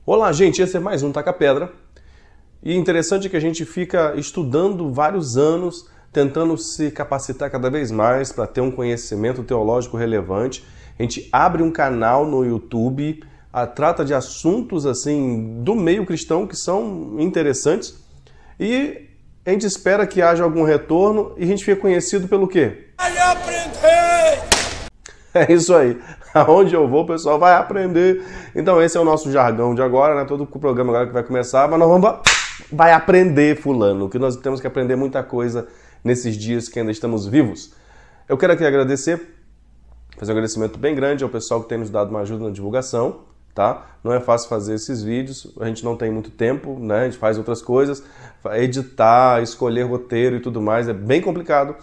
Olá, gente, esse é mais um Taca Pedra. E interessante que a gente fica estudando vários anos, tentando se capacitar cada vez mais para ter um conhecimento teológico relevante. A gente abre um canal no YouTube, trata de assuntos assim do meio cristão que são interessantes e a gente espera que haja algum retorno e a gente fica conhecido pelo quê? Vai aprender! É isso aí. Aonde eu vou, o pessoal vai aprender. Então esse é o nosso jargão de agora, né? Todo o programa agora que vai começar, mas nós vai aprender, fulano, que nós temos que aprender muita coisa nesses dias que ainda estamos vivos. Eu quero aqui agradecer, fazer um agradecimento bem grande ao pessoal que tem nos dado uma ajuda na divulgação, tá? Não é fácil fazer esses vídeos, a gente não tem muito tempo, né? A gente faz outras coisas, editar, escolher roteiro e tudo mais, é bem complicado.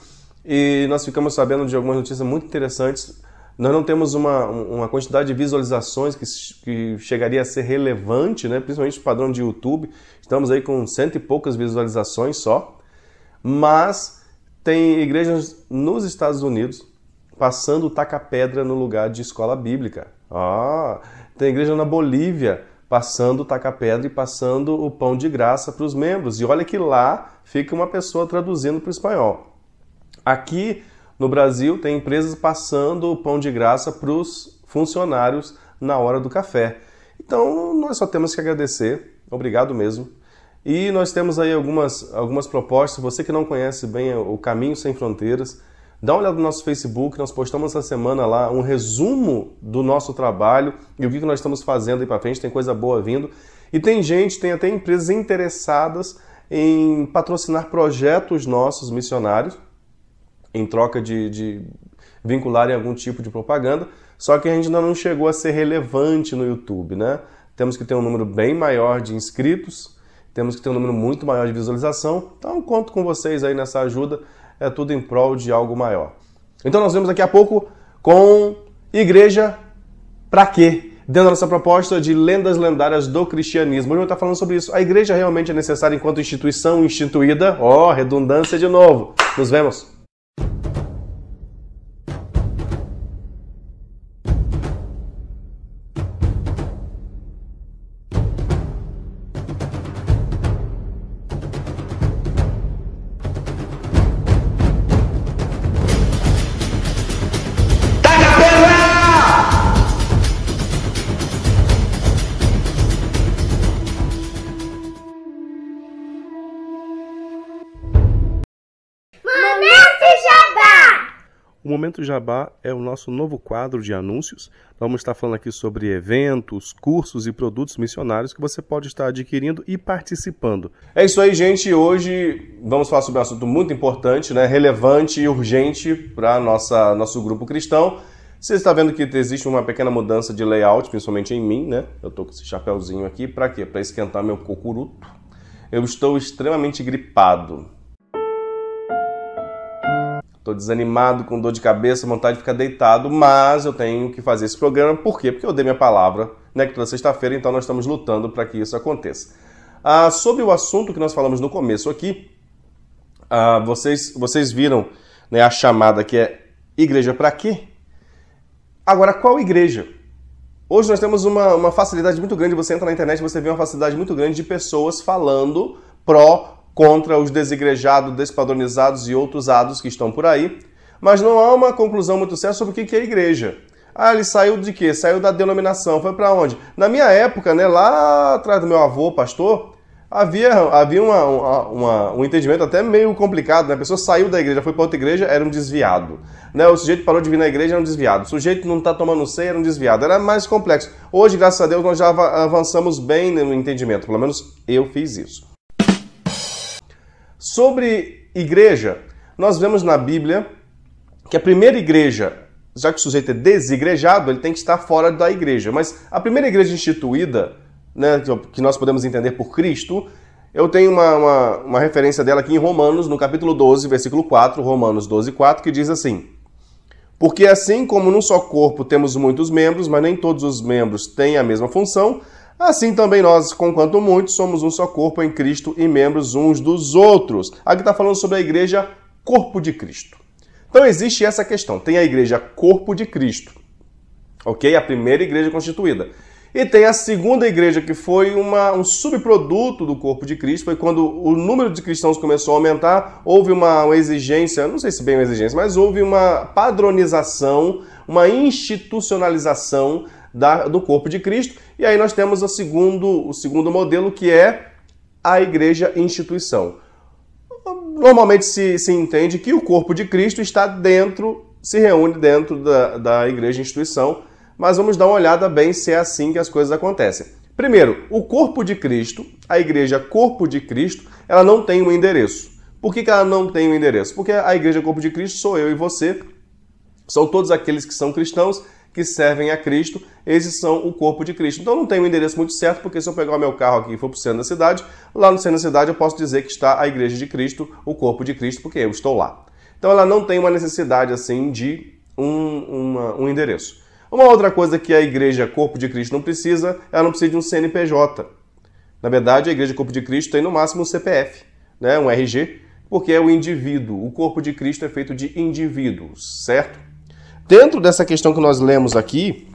E nós ficamos sabendo de algumas notícias muito interessantes. Nós não temos uma quantidade de visualizações que chegaria a ser relevante, né? Principalmente o padrão de YouTube. Estamos aí com 100 e poucas visualizações só. Mas tem igrejas nos Estados Unidos passando o taca-pedra no lugar de escola bíblica. Tem igreja na Bolívia passando o taca-pedra e passando o pão de graça para os membros. E olha que lá fica uma pessoa traduzindo para o espanhol. Aqui no Brasil, tem empresas passando o pão de graça para os funcionários na hora do café. Então, nós só temos que agradecer. Obrigado mesmo. E nós temos aí algumas propostas. Você que não conhece bem o Caminho Sem Fronteiras, dá uma olhada no nosso Facebook. Nós postamos essa semana lá um resumo do nosso trabalho e o que nós estamos fazendo aí para frente. Tem coisa boa vindo. E tem até empresas interessadas em patrocinar projetos nossos missionários, em troca de vincularem algum tipo de propaganda, só que a gente ainda não chegou a ser relevante no YouTube, né? Temos que ter um número bem maior de inscritos, temos que ter um número muito maior de visualização, então conto com vocês aí nessa ajuda, é tudo em prol de algo maior. Então nós vemos daqui a pouco com Igreja pra quê? Dentro da nossa proposta de lendas lendárias do cristianismo. Hoje eu vou estar falando sobre isso. A igreja realmente é necessária enquanto instituição instituída? Redundância de novo. Nos vemos. O Momento Jabá é o nosso novo quadro de anúncios. Vamos estar falando aqui sobre eventos, cursos e produtos missionários que você pode estar adquirindo e participando. É isso aí, gente. Hoje vamos falar sobre um assunto muito importante, né? Relevante e urgente para nosso grupo cristão. Você está vendo que existe uma pequena mudança de layout, principalmente em mim, né? Eu estou com esse chapéuzinho aqui. Para quê? Para esquentar meu cocuruto. Eu estou extremamente gripado. Estou desanimado, com dor de cabeça, vontade de ficar deitado, mas eu tenho que fazer esse programa. Por quê? Porque eu dei minha palavra, né, que toda sexta-feira, então nós estamos lutando para que isso aconteça. Sobre o assunto que nós falamos no começo aqui, vocês viram, né, a chamada que é Igreja para quê? Agora, qual igreja? Hoje nós temos uma facilidade muito grande, você entra na internet e você vê uma facilidade muito grande de pessoas falando contra os desigrejados, despadronizados e outros ados que estão por aí, mas não há uma conclusão muito certa sobre o que é a igreja. Ele saiu de quê? Saiu da denominação. Foi para onde? Na minha época, né, lá atrás do meu avô, pastor, havia um entendimento até meio complicado, né? A pessoa saiu da igreja, foi para outra igreja, era um desviado. Né? O sujeito parou de vir na igreja, era um desviado. O sujeito não está tomando ceia, era um desviado. Era mais complexo. Hoje, graças a Deus, nós já avançamos bem no entendimento. Pelo menos eu fiz isso. Sobre igreja, nós vemos na Bíblia que a primeira igreja, já que o sujeito é desigrejado, ele tem que estar fora da igreja. Mas a primeira igreja instituída, né, que nós podemos entender por Cristo, eu tenho uma referência dela aqui em Romanos, no capítulo 12, versículo 4, Romanos 12, 4, que diz assim: porque assim como num só corpo temos muitos membros, mas nem todos os membros têm a mesma função, assim também nós, conquanto muitos, somos um só corpo em Cristo e membros uns dos outros. Aqui está falando sobre a igreja corpo de Cristo. Então existe essa questão. Tem a igreja corpo de Cristo, ok? A primeira igreja constituída. E tem a segunda igreja, que foi um subproduto do corpo de Cristo. Foi quando o número de cristãos começou a aumentar, houve uma exigência, não sei se bem uma exigência, mas houve uma padronização, uma institucionalização do corpo de Cristo. E aí nós temos o segundo modelo, que é a igreja instituição. Normalmente se entende que o corpo de Cristo se reúne dentro da igreja instituição, mas vamos dar uma olhada bem se é assim que as coisas acontecem. Primeiro, o corpo de Cristo, a igreja corpo de Cristo, ela não tem um endereço. Por que ela não tem um endereço? Porque a igreja corpo de Cristo sou eu e você, são todos aqueles que são cristãos, que servem a Cristo, esses são o corpo de Cristo. Então não tem um endereço muito certo, porque se eu pegar o meu carro aqui e for para o centro da cidade, lá no centro da cidade eu posso dizer que está a igreja de Cristo, o corpo de Cristo, porque eu estou lá. Então ela não tem uma necessidade assim de um endereço. Uma outra coisa que a igreja corpo de Cristo não precisa, ela não precisa de um CNPJ. Na verdade, a igreja corpo de Cristo tem no máximo um CPF, né? Um RG, porque é o indivíduo. O corpo de Cristo é feito de indivíduos, certo? Dentro dessa questão que nós lemos aqui,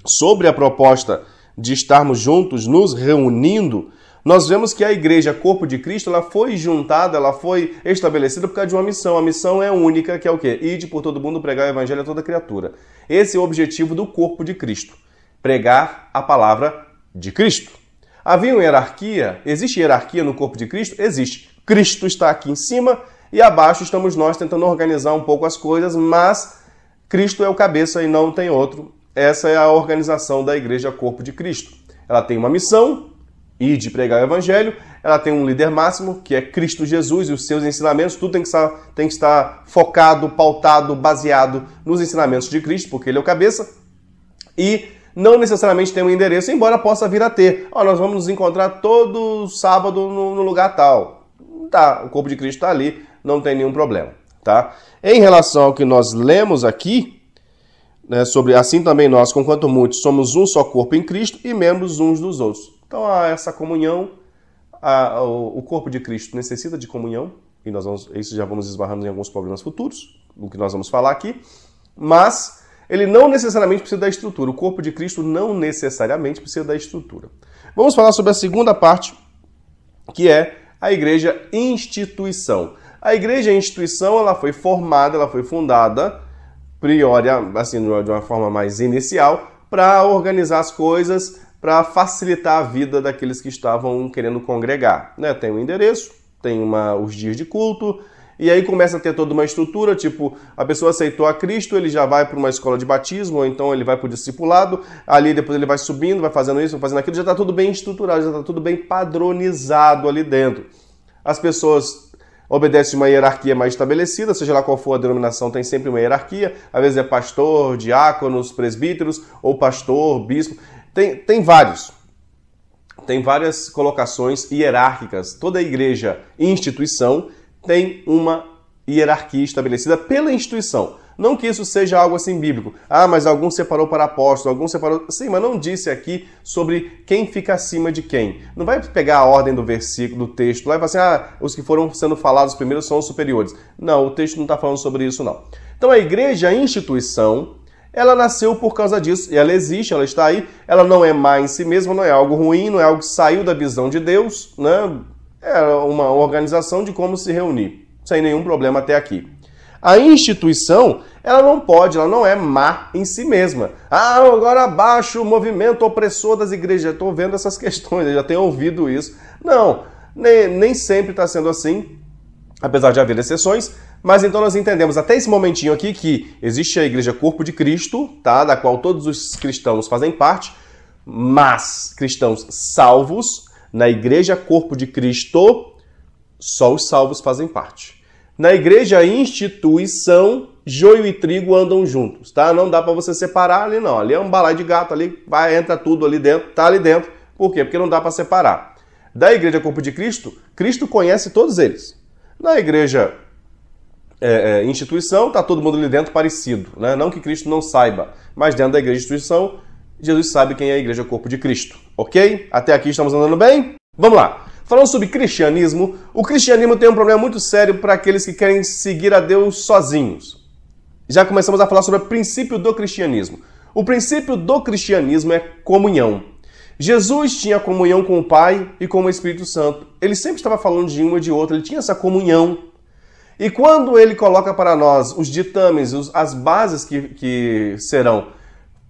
sobre a proposta de estarmos juntos, nos reunindo, nós vemos que a igreja corpo de Cristo, ela foi juntada, ela foi estabelecida por causa de uma missão. A missão é única, que é o quê? Ide por todo mundo, pregar o evangelho a toda criatura. Esse é o objetivo do corpo de Cristo, pregar a palavra de Cristo. Havia uma hierarquia? Existe hierarquia no corpo de Cristo? Existe. Cristo está aqui em cima e abaixo estamos nós tentando organizar um pouco as coisas, mas Cristo é o cabeça e não tem outro. Essa é a organização da igreja corpo de Cristo. Ela tem uma missão, ide pregar o evangelho, ela tem um líder máximo, que é Cristo Jesus e os seus ensinamentos. Tudo tem que estar focado, pautado, baseado nos ensinamentos de Cristo, porque ele é o cabeça. E não necessariamente tem um endereço, embora possa vir a ter. Nós vamos nos encontrar todo sábado no lugar tal. Tá, o corpo de Cristo está ali, não tem nenhum problema. Tá? Em relação ao que nós lemos aqui, né, sobre assim também nós, conquanto muitos, somos um só corpo em Cristo e membros uns dos outros. Então, essa comunhão, o corpo de Cristo necessita de comunhão, e isso já vamos esbarrando em alguns problemas futuros, do que nós vamos falar aqui, mas ele não necessariamente precisa da estrutura. O corpo de Cristo não necessariamente precisa da estrutura. Vamos falar sobre a segunda parte, que é a igreja instituição. A igreja instituição, ela foi formada, ela foi fundada, priori, assim, de uma forma mais inicial, para organizar as coisas, para facilitar a vida daqueles que estavam querendo congregar. Né? Tem um endereço, tem os dias de culto, e aí começa a ter toda uma estrutura, tipo, a pessoa aceitou a Cristo, ele já vai para uma escola de batismo, ou então ele vai para o discipulado, ali depois ele vai subindo, vai fazendo isso, vai fazendo aquilo, já está tudo bem estruturado, já está tudo bem padronizado ali dentro. As pessoas obedecem uma hierarquia mais estabelecida, seja lá qual for a denominação, tem sempre uma hierarquia, às vezes é pastor, diáconos, presbíteros, ou pastor, bispo, tem vários. Tem várias colocações hierárquicas. Toda igreja e instituição tem uma hierarquia estabelecida pela instituição. Não que isso seja algo assim bíblico. Mas algum separou para apóstolo, algum separou... Sim, mas não disse aqui sobre quem fica acima de quem. Não vai pegar a ordem do versículo, do texto, lá e falar assim, os que foram sendo falados primeiro são os superiores. Não, o texto não está falando sobre isso, não. Então a igreja, a instituição, ela nasceu por causa disso. E ela existe, ela está aí. Ela não é má em si mesma, não é algo ruim, não é algo que saiu da visão de Deus, né? É uma organização de como se reunir, sem nenhum problema até aqui. A instituição, ela não é má em si mesma. Agora abaixo o movimento opressor das igrejas. Estou vendo essas questões, eu já tenho ouvido isso. Não, nem sempre está sendo assim, apesar de haver exceções. Mas então nós entendemos até esse momentinho aqui que existe a igreja corpo de Cristo, tá? Da qual todos os cristãos fazem parte, mas cristãos salvos, na igreja corpo de Cristo, só os salvos fazem parte. Na igreja instituição, joio e trigo andam juntos, tá? Não dá para você separar ali, não. Ali é um balaio de gato, ali entra tudo ali dentro, tá ali dentro. Por quê? Porque não dá para separar. Da igreja corpo de Cristo, Cristo conhece todos eles. Na igreja instituição, tá todo mundo ali dentro parecido, né? Não que Cristo não saiba, mas dentro da igreja instituição, Jesus sabe quem é a igreja corpo de Cristo, ok? Até aqui estamos andando bem? Vamos lá. Falando sobre cristianismo, o cristianismo tem um problema muito sério para aqueles que querem seguir a Deus sozinhos. Já começamos a falar sobre o princípio do cristianismo. O princípio do cristianismo é comunhão. Jesus tinha comunhão com o Pai e com o Espírito Santo. Ele sempre estava falando de uma e de outra, ele tinha essa comunhão. E quando ele coloca para nós os ditames, as bases que serão,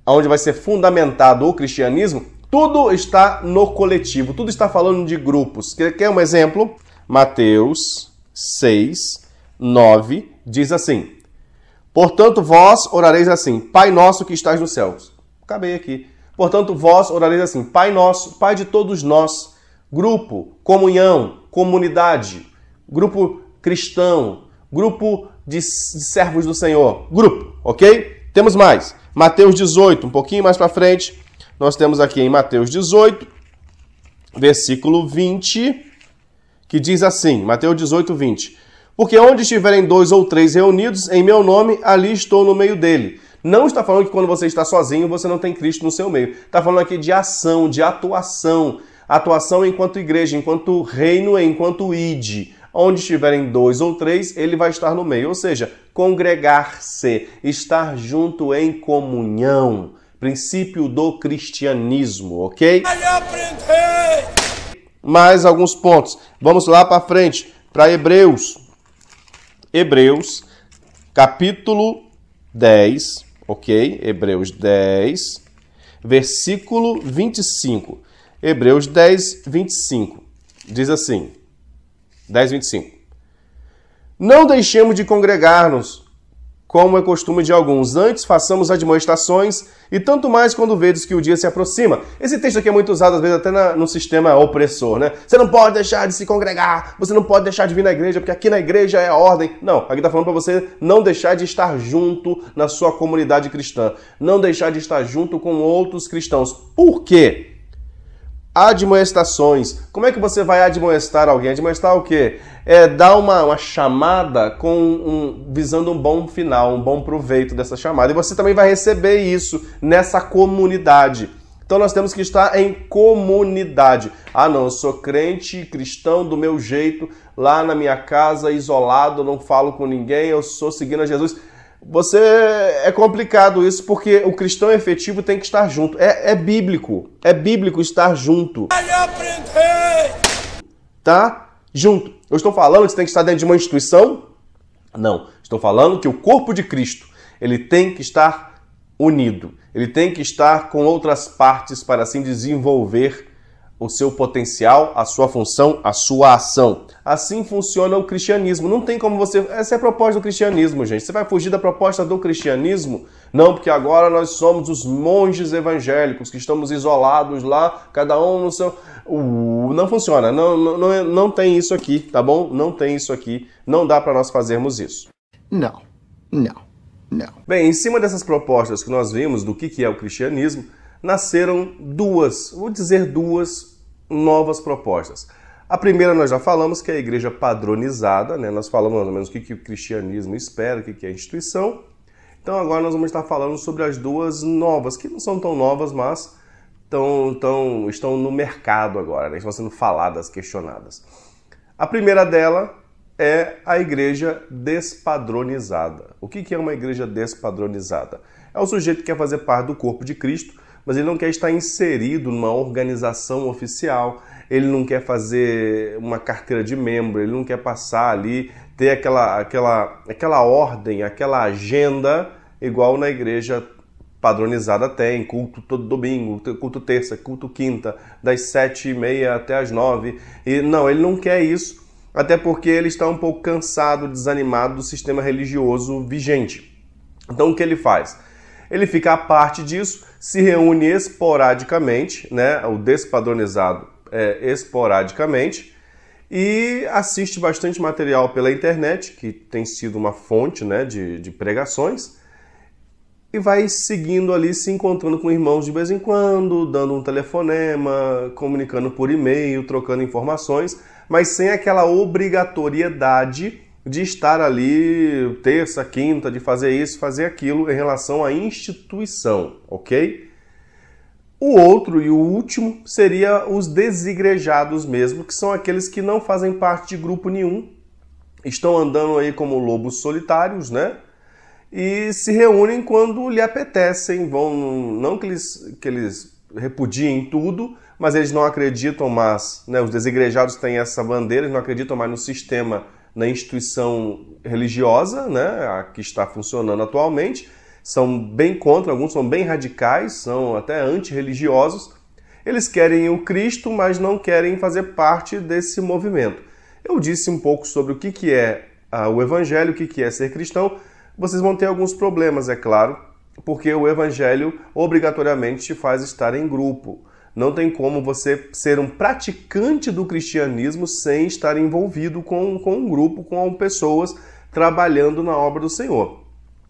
onde vai ser fundamentado o cristianismo, tudo está no coletivo, tudo está falando de grupos. Quer um exemplo? Mateus 6, 9, diz assim: portanto, vós orareis assim, Pai nosso que estás nos céus. Acabei aqui. Portanto, vós orareis assim, Pai nosso, Pai de todos nós. Grupo, comunhão, comunidade, grupo cristão, grupo de servos do Senhor. Grupo, ok? Temos mais. Mateus 18, um pouquinho mais para frente, nós temos aqui em Mateus 18, versículo 20, que diz assim, Mateus 18, 20. Porque onde estiverem 2 ou 3 reunidos em meu nome, ali estou no meio dele. Não está falando que quando você está sozinho, você não tem Cristo no seu meio. Está falando aqui de ação, de atuação. Atuação enquanto igreja, enquanto reino, enquanto ide. Onde estiverem 2 ou 3, ele vai estar no meio. Ou seja, congregar-se, estar junto em comunhão. Princípio do cristianismo, ok? Mais alguns pontos. Vamos lá para frente, para Hebreus. Hebreus, capítulo 10, ok? Hebreus 10, versículo 25. Hebreus 10, 25. Diz assim, 10, 25. Não deixemos de congregar-nos, como é costume de alguns. Antes façamos admoestações, e tanto mais quando vedes que o dia se aproxima. Esse texto aqui é muito usado, às vezes, até no sistema opressor, né? Você não pode deixar de se congregar, você não pode deixar de vir na igreja, porque aqui na igreja é a ordem. Não, aqui está falando para você não deixar de estar junto na sua comunidade cristã. Não deixar de estar junto com outros cristãos. Por quê? Admoestações. Como é que você vai admoestar alguém? Admoestar o quê? É dar uma chamada visando um bom final, um bom proveito dessa chamada. E você também vai receber isso nessa comunidade. Então nós temos que estar em comunidade. Ah, não, eu sou crente, cristão do meu jeito, lá na minha casa, isolado, não falo com ninguém, eu sou seguindo a Jesus. É complicado isso, porque o cristão efetivo tem que estar junto. É bíblico estar junto. Tá? Junto. Eu estou falando que você tem que estar dentro de uma instituição? Não. Estou falando que o corpo de Cristo, ele tem que estar unido. Ele tem que estar com outras partes para assim desenvolver o seu potencial, a sua função, a sua ação. Assim funciona o cristianismo. Não tem como você... Essa é a proposta do cristianismo, gente. Você vai fugir da proposta do cristianismo? Não, porque agora nós somos os monges evangélicos que estamos isolados lá, cada um no seu... Não funciona. Não tem isso aqui, tá bom? Não tem isso aqui. Não dá para nós fazermos isso. Não. Bem, em cima dessas propostas que nós vimos do que é o cristianismo, nasceram duas novas propostas. A primeira nós já falamos, que é a igreja padronizada, né? Nós falamos mais ou menos o que o cristianismo espera, o que é a instituição. Então agora nós vamos estar falando sobre as duas novas, que não são tão novas, mas estão no mercado agora, né? Estão sendo faladas, questionadas. A primeira dela é a igreja despadronizada. O que é uma igreja despadronizada? É o sujeito que quer fazer parte do corpo de Cristo, mas ele não quer estar inserido numa organização oficial, ele não quer fazer uma carteira de membro, ele não quer passar ali, ter aquela ordem, aquela agenda, igual na igreja padronizada tem, culto todo domingo, culto terça, culto quinta, das 7h30 até as 9h. E não, ele não quer isso, até porque ele está um pouco cansado, desanimado do sistema religioso vigente. Então o que ele faz? Ele fica à parte disso, se reúne esporadicamente, né? O despadronizado esporadicamente, e assiste bastante material pela internet, que tem sido uma fonte, né, de pregações, e vai seguindo ali, se encontrando com irmãos de vez em quando, dando um telefonema, comunicando por e-mail, trocando informações, mas sem aquela obrigatoriedade de estar ali terça, quinta, de fazer isso, fazer aquilo em relação à instituição, ok? O outro e o último seria os desigrejados mesmo, que são aqueles que não fazem parte de grupo nenhum, estão andando aí como lobos solitários, né? E se reúnem quando lhe apetecem, não que eles repudiem tudo, mas eles não acreditam mais, né, os desigrejados têm essa bandeira, eles não acreditam mais no sistema, na instituição religiosa, né, a que está funcionando atualmente, são bem contra, alguns são bem radicais, são até antirreligiosos. Eles querem o Cristo, mas não querem fazer parte desse movimento. Eu disse um pouco sobre o que é o Evangelho, o que é ser cristão. Vocês vão ter alguns problemas, é claro, porque o Evangelho obrigatoriamente te faz estar em grupo. Não tem como você ser um praticante do cristianismo sem estar envolvido com um grupo, com pessoas trabalhando na obra do Senhor.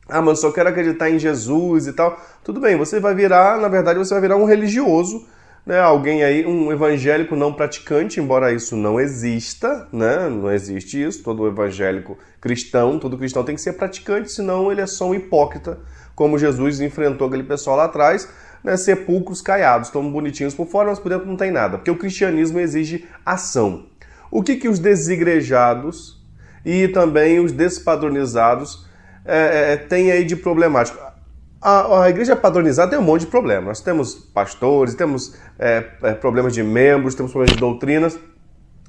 Ah, mas eu só quero acreditar em Jesus e tal. Tudo bem, você vai virar, na verdade, você vai virar um religioso, né? Alguém aí, um evangélico não praticante, embora isso não exista, né? Não existe isso. Todo evangélico cristão, todo cristão tem que ser praticante, senão ele é só um hipócrita, como Jesus enfrentou aquele pessoal lá atrás, né? Sepulcros caiados, tão bonitinhos por fora, mas por dentro não tem nada, porque o cristianismo exige ação. O que os desigrejados e também os despadronizados têm aí de problemático? A igreja padronizada tem um monte de problemas. Nós temos pastores, temos problemas de membros, temos problemas de doutrinas.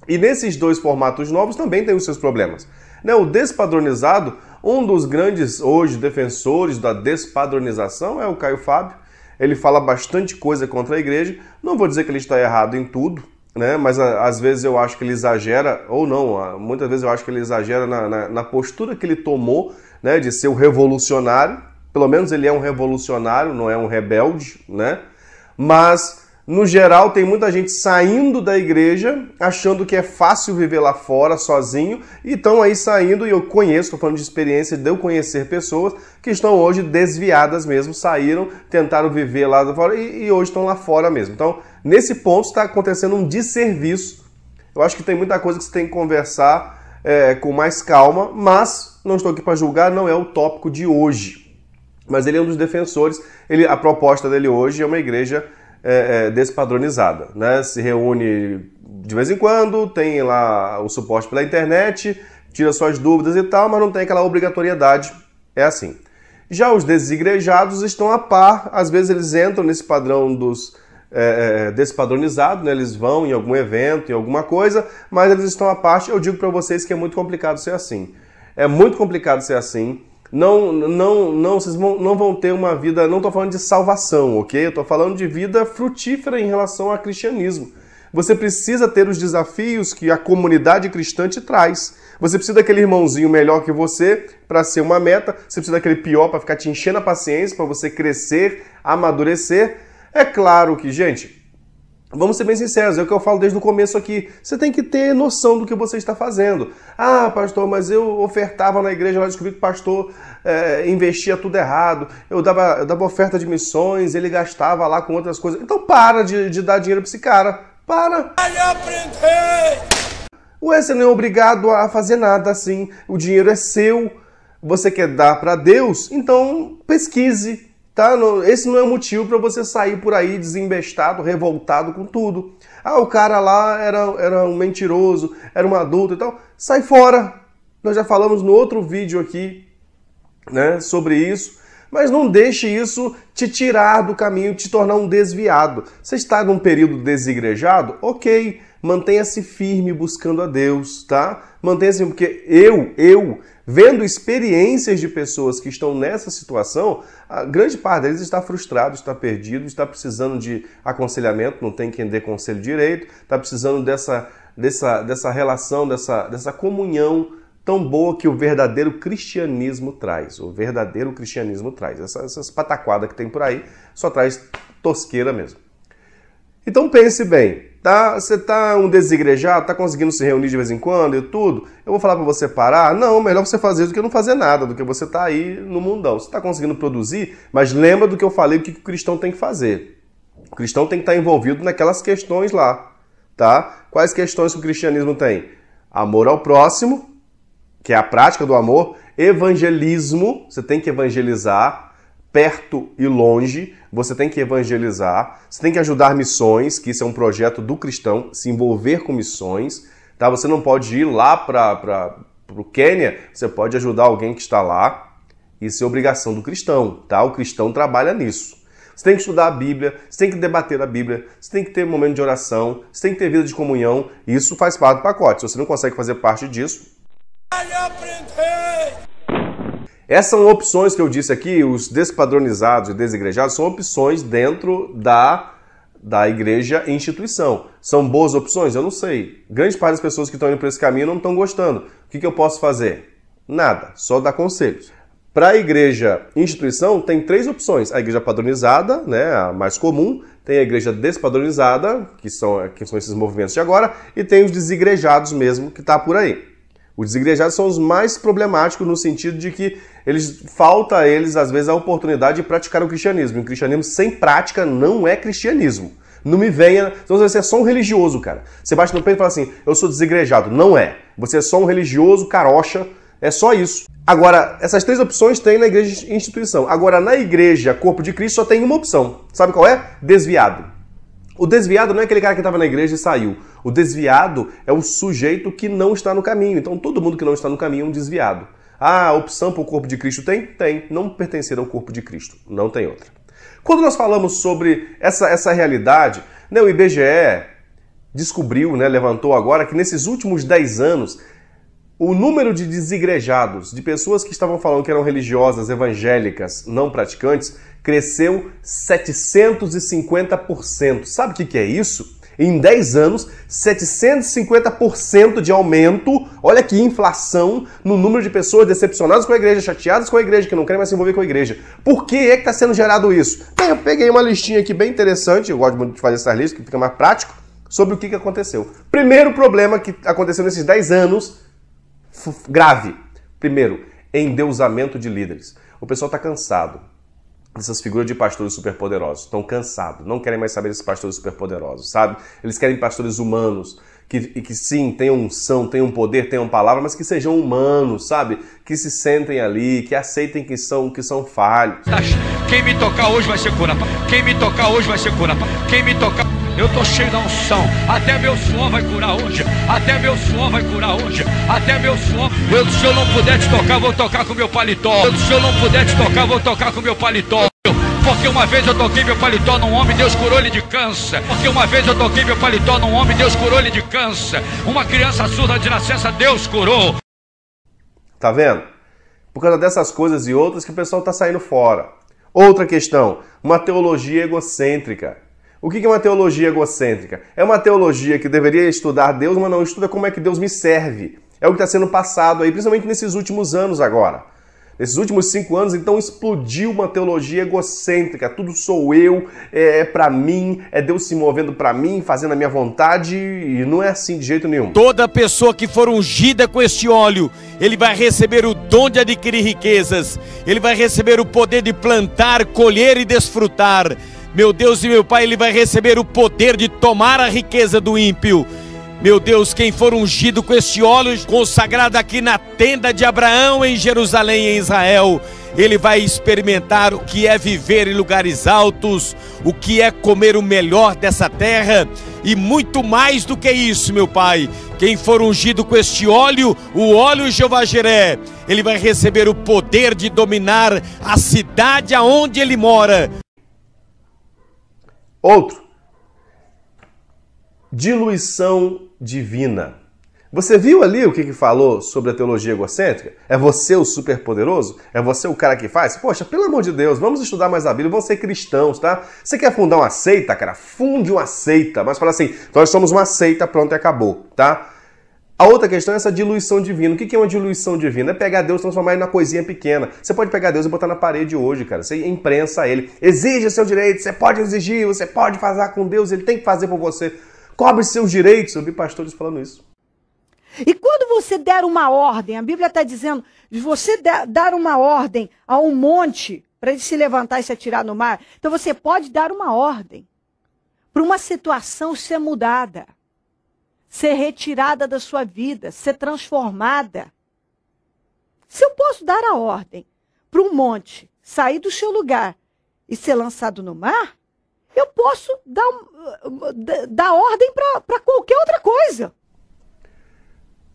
E nesses dois formatos novos também tem os seus problemas. Né? O despadronizado, um dos grandes hoje defensores da despadronização é o Caio Fábio. Ele fala bastante coisa contra a igreja. Não vou dizer que ele está errado em tudo, né? Mas às vezes eu acho que ele exagera, ou não, muitas vezes eu acho que ele exagera na postura que ele tomou, né, de ser o revolucionário. Pelo menos ele é um revolucionário, não é um rebelde, né? Mas, no geral, tem muita gente saindo da igreja, achando que é fácil viver lá fora, sozinho, e estão aí saindo, e eu conheço, estou falando de experiência, de eu conhecer pessoas que estão hoje desviadas mesmo, saíram, tentaram viver lá fora e hoje estão lá fora mesmo. Então, nesse ponto está acontecendo um desserviço. Eu acho que tem muita coisa que você tem que conversar com mais calma, mas não estou aqui para julgar, não é o tópico de hoje. Mas ele é um dos defensores, a proposta dele hoje é uma igreja despadronizada, né? Se reúne de vez em quando, tem lá o suporte pela internet, tira suas dúvidas e tal, mas não tem aquela obrigatoriedade, é assim. Já os desigrejados estão a par, às vezes eles entram nesse padrão dos despadronizados, né? Eles vão em algum evento, em alguma coisa, mas eles estão à parte. Eu digo para vocês que é muito complicado ser assim. É muito complicado ser assim. Vocês não vão ter uma vida, não estou falando de salvação, ok? Eu estou falando de vida frutífera em relação ao cristianismo. Você precisa ter os desafios que a comunidade cristã te traz. Você precisa daquele irmãozinho melhor que você para ser uma meta, você precisa daquele pior para ficar te enchendo a paciência, para você crescer, amadurecer. É claro que, gente, vamos ser bem sinceros, é o que eu falo desde o começo aqui. Você tem que ter noção do que você está fazendo. Ah, pastor, mas eu ofertava na igreja, lá descobri que o pastor investia tudo errado. Eu dava oferta de missões, ele gastava lá com outras coisas. Então para de dar dinheiro para esse cara. Para! Ué, você não é obrigado a fazer nada assim. O dinheiro é seu. Você quer dar para Deus? Então pesquise. Tá? Esse não é motivo para você sair por aí desembestado, revoltado com tudo. Ah, o cara lá era um mentiroso, era um adulto e tal. Sai fora! Nós já falamos no outro vídeo aqui, né, sobre isso. Mas não deixe isso te tirar do caminho, te tornar um desviado. Você está num período desigrejado? Ok, mantenha-se firme buscando a Deus, tá? Mantenha-se, porque eu vendo experiências de pessoas que estão nessa situação, a grande parte deles está frustrado, está perdido, está precisando de aconselhamento, não tem quem dê conselho direito, está precisando dessa relação, dessa comunhão tão boa que o verdadeiro cristianismo traz. O verdadeiro cristianismo traz. Essas pataquadas que tem por aí só traz tosqueira mesmo. Então pense bem. Tá? Você tá um desigrejado, tá conseguindo se reunir de vez em quando e tudo, eu vou falar para você parar? Não, melhor você fazer do que não fazer nada, do que você tá aí no mundão. Você tá conseguindo produzir, mas lembra do que eu falei, o que o cristão tem que fazer. O cristão tem que estar envolvido naquelas questões lá, tá? Quais questões que o cristianismo tem? Amor ao próximo, que é a prática do amor, evangelismo, você tem que evangelizar, perto e longe, você tem que evangelizar, você tem que ajudar missões, que isso é um projeto do cristão, se envolver com missões, tá? Você não pode ir lá para o Quênia, você pode ajudar alguém que está lá, isso é obrigação do cristão, tá? O cristão trabalha nisso. Você tem que estudar a Bíblia, você tem que debater a Bíblia, você tem que ter um momento de oração, você tem que ter vida de comunhão. Isso faz parte do pacote. Se você não consegue fazer parte disso... Essas são opções que eu disse aqui, os despadronizados e desigrejados, são opções dentro da igreja instituição. São boas opções? Eu não sei. Grande parte das pessoas que estão indo por esse caminho não estão gostando. O que eu posso fazer? Nada, só dar conselhos. Para a igreja instituição, tem 3 opções. A igreja padronizada, né, a mais comum, tem a igreja despadronizada, que são esses movimentos de agora, e tem os desigrejados mesmo, que está por aí. Os desigrejados são os mais problemáticos no sentido de que falta a eles, às vezes, a oportunidade de praticar o cristianismo. E o cristianismo sem prática não é cristianismo. Não me venha... Então você é só um religioso, cara. Você bate no peito e fala assim, eu sou desigrejado. Não é. Você é só um religioso, carocha. É só isso. Agora, essas 3 opções tem na igreja instituição. Agora, na igreja Corpo de Cristo só tem uma opção. Sabe qual é? Desviado. O desviado não é aquele cara que estava na igreja e saiu. O desviado é o sujeito que não está no caminho. Então, todo mundo que não está no caminho é um desviado. Ah, a opção para o corpo de Cristo tem? Tem. Não pertencer ao corpo de Cristo. Não tem outra. Quando nós falamos sobre essa realidade, né, o IBGE descobriu, né, levantou agora, que nesses últimos 10 anos, o número de desigrejados, de pessoas que estavam falando que eram religiosas, evangélicas, não praticantes, cresceu 750%. Sabe o que é isso? Em 10 anos, 750% de aumento. Olha que inflação no número de pessoas decepcionadas com a igreja, chateadas com a igreja, que não querem mais se envolver com a igreja. Por que é que está sendo gerado isso? Bem, eu peguei uma listinha aqui bem interessante, eu gosto muito de fazer essas listas, que fica mais prático, sobre o que aconteceu. Primeiro problema que aconteceu nesses 10 anos, grave. Primeiro, endeusamento de líderes. O pessoal está cansado dessas figuras de pastores superpoderosos. Estão cansados, não querem mais saber desses pastores superpoderosos, sabe? Eles querem pastores humanos, que sim, tenham unção, tenham poder, tenham palavra, mas que sejam humanos, sabe? Que se sentem ali, que aceitem que são falhos. Quem me tocar hoje vai ser curado. Quem me tocar hoje vai ser curado. Quem me tocar... Eu tô cheio da unção. Até meu suor vai curar hoje. Até meu suor vai curar hoje. Até meu suor. Se eu não puder te tocar, vou tocar com meu paletó. Se eu não puder te tocar, vou tocar com meu paletó. Porque uma vez eu toquei meu paletó num homem, Deus curou ele de câncer. Porque uma vez eu toquei meu paletó num homem, Deus curou ele de câncer. Uma criança surda de nascença, Deus curou. Tá vendo? Por causa dessas coisas e outras que o pessoal tá saindo fora. Outra questão, uma teologia egocêntrica. O que é uma teologia egocêntrica? É uma teologia que deveria estudar Deus, mas não estuda como é que Deus me serve. É o que está sendo passado aí, principalmente nesses últimos anos agora. Nesses últimos 5 anos, então, explodiu uma teologia egocêntrica. Tudo sou eu, é pra mim, é Deus se movendo pra mim, fazendo a minha vontade, e não é assim de jeito nenhum. Toda pessoa que for ungida com este óleo, ele vai receber o dom de adquirir riquezas, ele vai receber o poder de plantar, colher e desfrutar. Meu Deus e meu Pai, ele vai receber o poder de tomar a riqueza do ímpio. Meu Deus, quem for ungido com este óleo consagrado aqui na tenda de Abraão em Jerusalém, em Israel, ele vai experimentar o que é viver em lugares altos, o que é comer o melhor dessa terra e muito mais do que isso, meu Pai. Quem for ungido com este óleo, o óleo Jeová Jiré, ele vai receber o poder de dominar a cidade aonde ele mora. Outro, diluição divina. Você viu ali o que falou sobre a teologia egocêntrica? É você o superpoderoso? É você o cara que faz? Poxa, pelo amor de Deus, vamos estudar mais a Bíblia, vamos ser cristãos, tá? Você quer fundar uma seita, cara? Funde uma seita, mas fala assim, nós somos uma seita, pronto e acabou, tá? A outra questão é essa diluição divina. O que é uma diluição divina? É pegar Deus e transformar ele numa coisinha pequena. Você pode pegar Deus e botar na parede hoje, cara. Você imprensa ele. Exige seu direito, você pode exigir, você pode fazer com Deus, ele tem que fazer por você. Cobre seus direitos. Eu vi pastores falando isso. E quando você der uma ordem, a Bíblia está dizendo, de você dar uma ordem a um monte para ele se levantar e se atirar no mar, então você pode dar uma ordem para uma situação ser mudada, ser retirada da sua vida, ser transformada. Se eu posso dar a ordem para um monte sair do seu lugar e ser lançado no mar, eu posso dar ordem para qualquer outra coisa.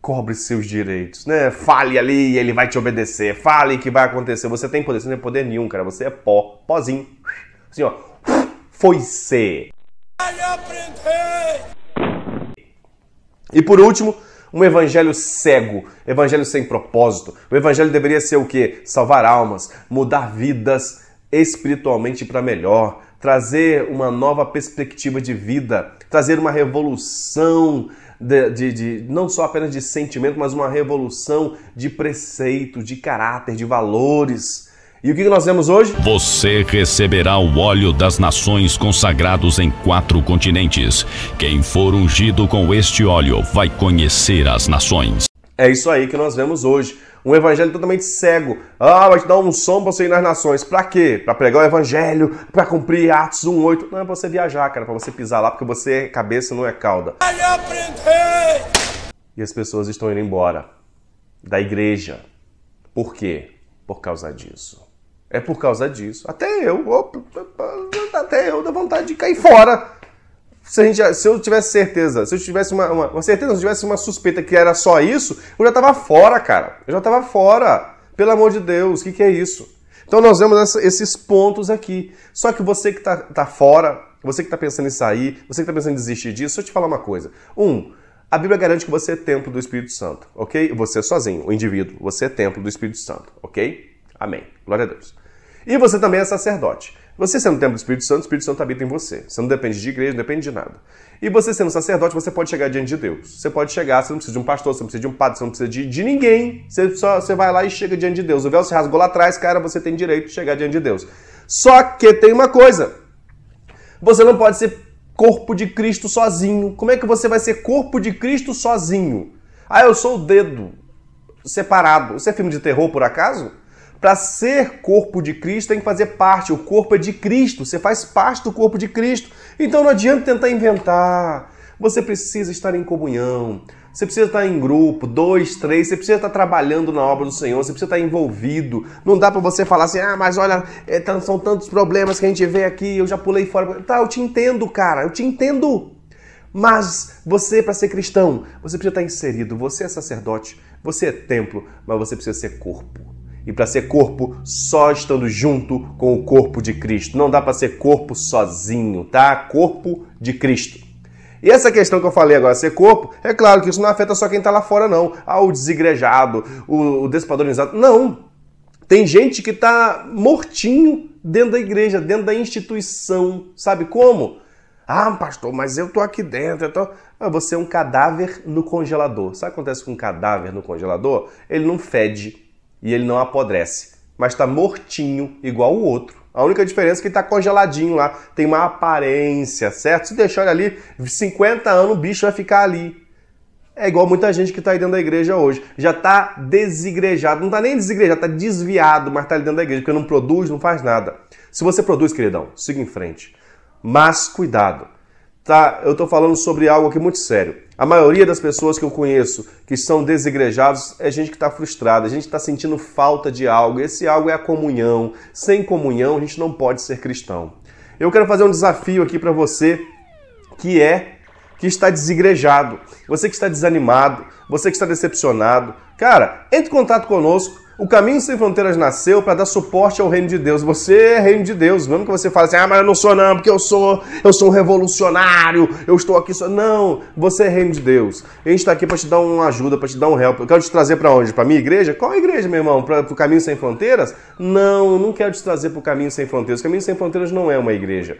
Cobre seus direitos, né? Fale ali e ele vai te obedecer. Fale que vai acontecer. Você tem poder, você não tem poder nenhum, cara. Você é pó, pozinho. Assim, ó, foi-se. E por último, um evangelho cego, evangelho sem propósito. O evangelho deveria ser o quê? Salvar almas, mudar vidas espiritualmente para melhor, trazer uma nova perspectiva de vida, trazer uma revolução não só apenas de sentimento, mas uma revolução de preceito, de caráter, de valores. E o que nós vemos hoje? Você receberá o óleo das nações consagrados em 4 continentes. Quem for ungido com este óleo vai conhecer as nações. É isso aí que nós vemos hoje. Um evangelho totalmente cego. Vai te dar um som pra você ir nas nações. Pra quê? Pra pregar o evangelho, pra cumprir Atos 1:8. Não é pra você viajar, cara, pra você pisar lá, porque você é cabeça, não é cauda. E as pessoas estão indo embora da igreja. Por quê? Por causa disso. É por causa disso. Até eu dá vontade de cair fora. Se eu tivesse certeza, se eu tivesse uma certeza, se eu tivesse uma suspeita que era só isso, eu já tava fora, cara. Eu já tava fora. Pelo amor de Deus, o que é isso? Então nós vemos esses pontos aqui. Só que você que tá fora, você que tá pensando em sair, você que tá pensando em desistir disso, deixa eu te falar uma coisa. A Bíblia garante que você é templo do Espírito Santo, ok? Você sozinho, o indivíduo, você é templo do Espírito Santo, ok? Amém. Glória a Deus. E você também é sacerdote. Você sendo templo do Espírito Santo habita em você. Você não depende de igreja, não depende de nada. E você sendo sacerdote, você pode chegar diante de Deus. Você pode chegar, você não precisa de um pastor, você não precisa de um padre, você não precisa de ninguém. Você vai lá e chega diante de Deus. O véu se rasgou lá atrás, cara, você tem direito de chegar diante de Deus. Só que tem uma coisa. Você não pode ser corpo de Cristo sozinho. Como é que você vai ser corpo de Cristo sozinho? Eu sou o dedo separado. Isso é filme de terror, por acaso? Para ser corpo de Cristo tem que fazer parte. O corpo é de Cristo. Você faz parte do corpo de Cristo. Então não adianta tentar inventar. Você precisa estar em comunhão. Você precisa estar em grupo, 2, 3. Você precisa estar trabalhando na obra do Senhor. Você precisa estar envolvido. Não dá para você falar assim, mas olha, são tantos problemas que a gente vê aqui. Eu já pulei fora. Tá, eu te entendo, cara. Eu te entendo. Mas você, para ser cristão, você precisa estar inserido. Você é sacerdote. Você é templo. Mas você precisa ser corpo. E para ser corpo, só estando junto com o corpo de Cristo. Não dá para ser corpo sozinho, tá? Corpo de Cristo. E essa questão que eu falei agora, ser corpo, é claro que isso não afeta só quem está lá fora, não. O desigrejado, o despadronizado. Não. Tem gente que está mortinho dentro da igreja, dentro da instituição. Sabe como? Pastor, mas eu tô aqui dentro. Você é um cadáver no congelador. Sabe o que acontece com um cadáver no congelador? Ele não fede. E ele não apodrece, mas está mortinho igual o outro. A única diferença é que ele está congeladinho lá, tem uma aparência, certo? Se deixar ele ali, 50 anos o bicho vai ficar ali. É igual muita gente que está aí dentro da igreja hoje. Já está desigrejado, não está nem desigrejado, está desviado, mas está ali dentro da igreja, porque não produz, não faz nada. Se você produz, queridão, siga em frente. Mas cuidado. Tá, eu estou falando sobre algo aqui muito sério. A maioria das pessoas que eu conheço que são desigrejados é gente que está frustrada, a gente está sentindo falta de algo. Esse algo é a comunhão. Sem comunhão, a gente não pode ser cristão. Eu quero fazer um desafio aqui para você que está desigrejado, você que está desanimado, você que está decepcionado. Cara, entre em contato conosco. O Caminho Sem Fronteiras nasceu para dar suporte ao reino de Deus. Você é reino de Deus. Mesmo que você fale assim, mas eu não sou não, porque eu sou um revolucionário, eu estou aqui só. Não, você é reino de Deus. A gente está aqui para te dar uma ajuda, para te dar um help. Eu quero te trazer para onde? Para a minha igreja? Qual igreja, meu irmão? Para o Caminho Sem Fronteiras? Não quero te trazer para o Caminho Sem Fronteiras. O Caminho Sem Fronteiras não é uma igreja.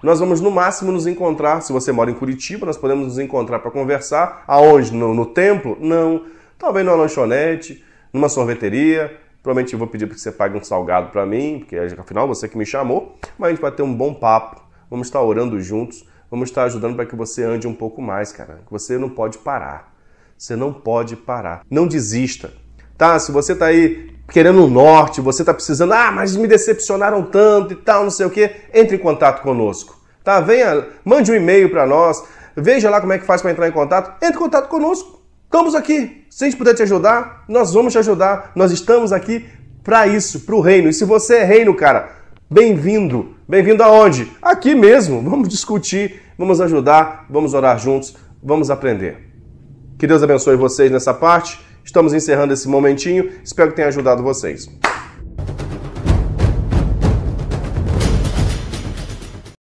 Nós vamos, no máximo, nos encontrar. Se você mora em Curitiba, nós podemos nos encontrar para conversar. Aonde? No templo? Não. Talvez numa lanchonete, numa sorveteria. Provavelmente eu vou pedir para que você pague um salgado para mim, porque afinal você que me chamou. Mas a gente vai ter um bom papo, vamos estar orando juntos, vamos estar ajudando para que você ande um pouco mais, cara. Que você não pode parar. Você não pode parar. Não desista. Tá? Se você tá aí querendo o norte, você tá precisando, mas me decepcionaram tanto e tal, não sei o quê, entre em contato conosco. Tá? Venha, mande um e-mail para nós, veja lá como é que faz para entrar em contato, entre em contato conosco. Estamos aqui. Se a gente puder te ajudar, nós vamos te ajudar. Nós estamos aqui para isso, para o reino. E se você é reino, cara, bem-vindo. Bem-vindo aonde? Aqui mesmo. Vamos discutir, vamos ajudar, vamos orar juntos, vamos aprender. Que Deus abençoe vocês nessa parte. Estamos encerrando esse momentinho. Espero que tenha ajudado vocês.